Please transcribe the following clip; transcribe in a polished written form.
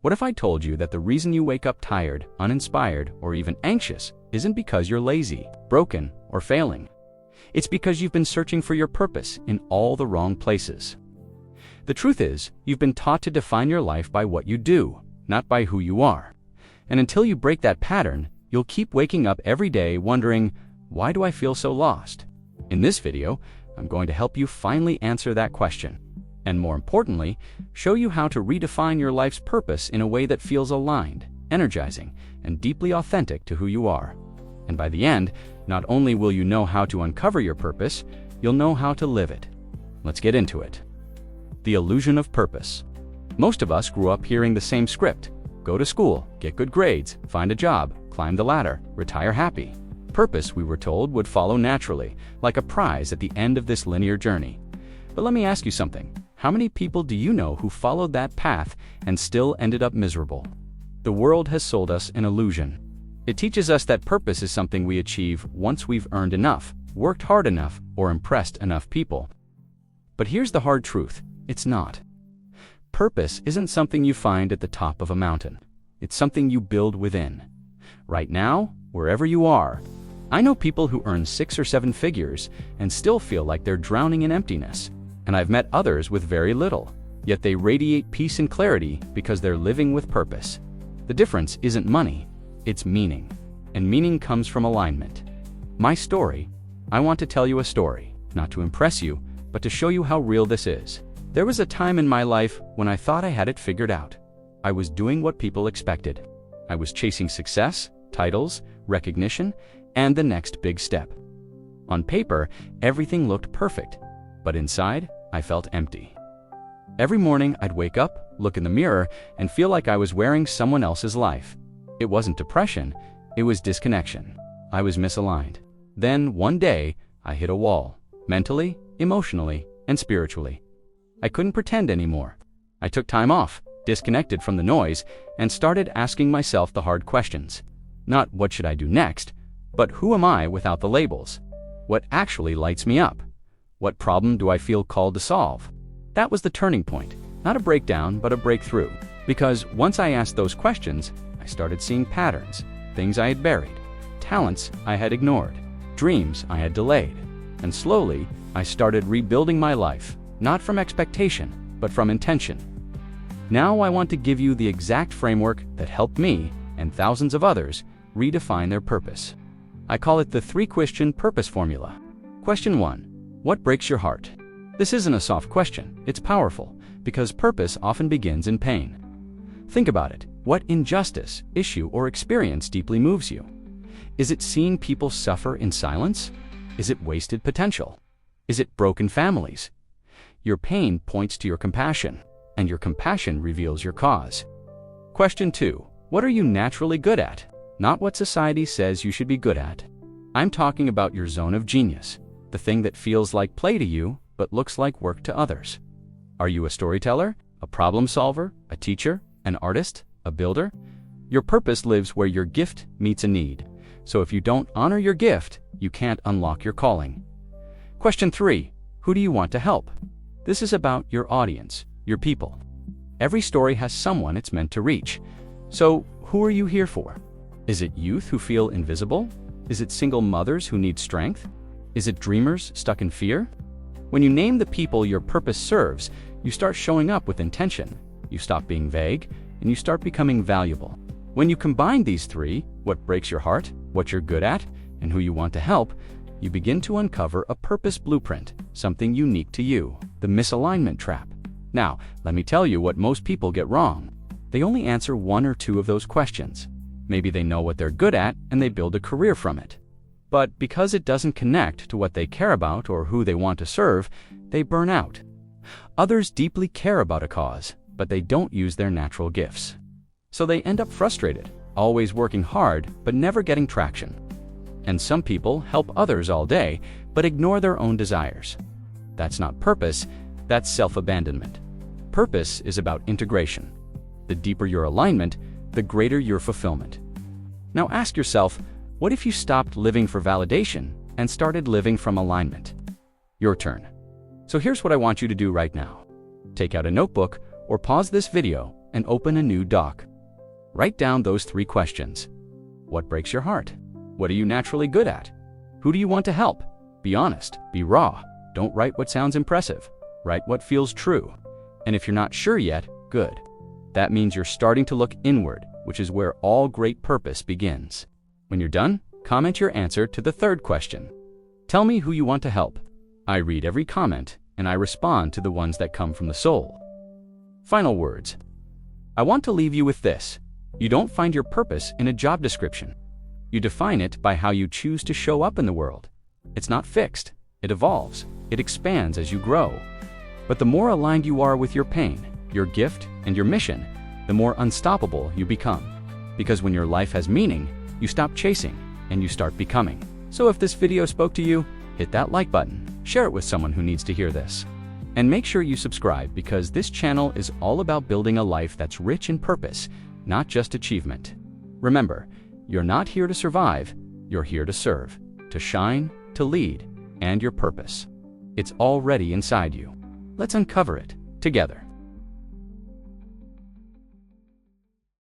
What if I told you that the reason you wake up tired, uninspired, or even anxious isn't because you're lazy, broken, or failing? It's because you've been searching for your purpose in all the wrong places. The truth is, you've been taught to define your life by what you do, not by who you are. And until you break that pattern, you'll keep waking up every day wondering, why do I feel so lost? In this video, I'm going to help you finally answer that question. And more importantly, show you how to redefine your life's purpose in a way that feels aligned, energizing, and deeply authentic to who you are. And by the end, not only will you know how to uncover your purpose, you'll know how to live it. Let's get into it. The illusion of purpose. Most of us grew up hearing the same script. Go to school, get good grades, find a job, climb the ladder, retire happy. Purpose, we were told, would follow naturally, like a prize at the end of this linear journey. But let me ask you something. How many people do you know who followed that path and still ended up miserable? The world has sold us an illusion. It teaches us that purpose is something we achieve once we've earned enough, worked hard enough, or impressed enough people. But here's the hard truth. It's not. Purpose isn't something you find at the top of a mountain. It's something you build within. Right now, wherever you are, I know people who earn 6 or 7 figures and still feel like they're drowning in emptiness. And I've met others with very little, yet they radiate peace and clarity because they're living with purpose. The difference isn't money, it's meaning. And meaning comes from alignment. My story, I want to tell you a story, not to impress you, but to show you how real this is. There was a time in my life when I thought I had it figured out. I was doing what people expected. I was chasing success, titles, recognition, and the next big step. On paper, everything looked perfect. But inside, I felt empty. Every morning, I'd wake up, look in the mirror, and feel like I was wearing someone else's life. It wasn't depression, it was disconnection. I was misaligned. Then, one day, I hit a wall, mentally, emotionally, and spiritually. I couldn't pretend anymore. I took time off, disconnected from the noise, and started asking myself the hard questions. Not what should I do next, but who am I without the labels? What actually lights me up? What problem do I feel called to solve? That was the turning point, not a breakdown, but a breakthrough. Because once I asked those questions, I started seeing patterns, things I had buried, talents I had ignored, dreams I had delayed. And slowly, I started rebuilding my life, not from expectation, but from intention. Now I want to give you the exact framework that helped me, and thousands of others, redefine their purpose. I call it the 3-question purpose formula. Question 1. What breaks your heart? This isn't a soft question, it's powerful, because purpose often begins in pain. Think about it. What injustice, issue, or experience deeply moves you? Is it seeing people suffer in silence? Is it wasted potential? Is it broken families? Your pain points to your compassion, and your compassion reveals your cause. Question 2. What are you naturally good at? Not what society says you should be good at. I'm talking about your zone of genius. The thing that feels like play to you, but looks like work to others. Are you a storyteller, a problem solver, a teacher, an artist, a builder? Your purpose lives where your gift meets a need. So if you don't honor your gift, you can't unlock your calling. Question 3. Who do you want to help? This is about your audience, your people. Every story has someone it's meant to reach. So who are you here for? Is it youth who feel invisible? Is it single mothers who need strength? Is it dreamers stuck in fear? When you name the people your purpose serves, you start showing up with intention. You stop being vague, and you start becoming valuable. When you combine these 3, what breaks your heart, what you're good at, and who you want to help, you begin to uncover a purpose blueprint, something unique to you, the misalignment trap. Now, let me tell you what most people get wrong. They only answer 1 or 2 of those questions. Maybe they know what they're good at, and they build a career from it. But because it doesn't connect to what they care about or who they want to serve, they burn out. Others deeply care about a cause, but they don't use their natural gifts. So they end up frustrated, always working hard, but never getting traction. And some people help others all day, but ignore their own desires. That's not purpose, that's self-abandonment. Purpose is about integration. The deeper your alignment, the greater your fulfillment. Now ask yourself, what if you stopped living for validation and started living from alignment? Your turn. So here's what I want you to do right now. Take out a notebook or pause this video and open a new doc. Write down those 3 questions. What breaks your heart? What are you naturally good at? Who do you want to help? Be honest, be raw. Don't write what sounds impressive. Write what feels true. And if you're not sure yet, good. That means you're starting to look inward, which is where all great purpose begins. When you're done, comment your answer to the 3rd question. Tell me who you want to help. I read every comment, and I respond to the ones that come from the soul. Final words. I want to leave you with this. You don't find your purpose in a job description. You define it by how you choose to show up in the world. It's not fixed. It evolves. It expands as you grow. But the more aligned you are with your pain, your gift, and your mission, the more unstoppable you become. Because when your life has meaning, you stop chasing and you start becoming. So if this video spoke to you, hit that like button, share it with someone who needs to hear this. And make sure you subscribe because this channel is all about building a life that's rich in purpose, not just achievement. Remember, you're not here to survive, you're here to serve, to shine, to lead, and your purpose. It's already inside you. Let's uncover it together.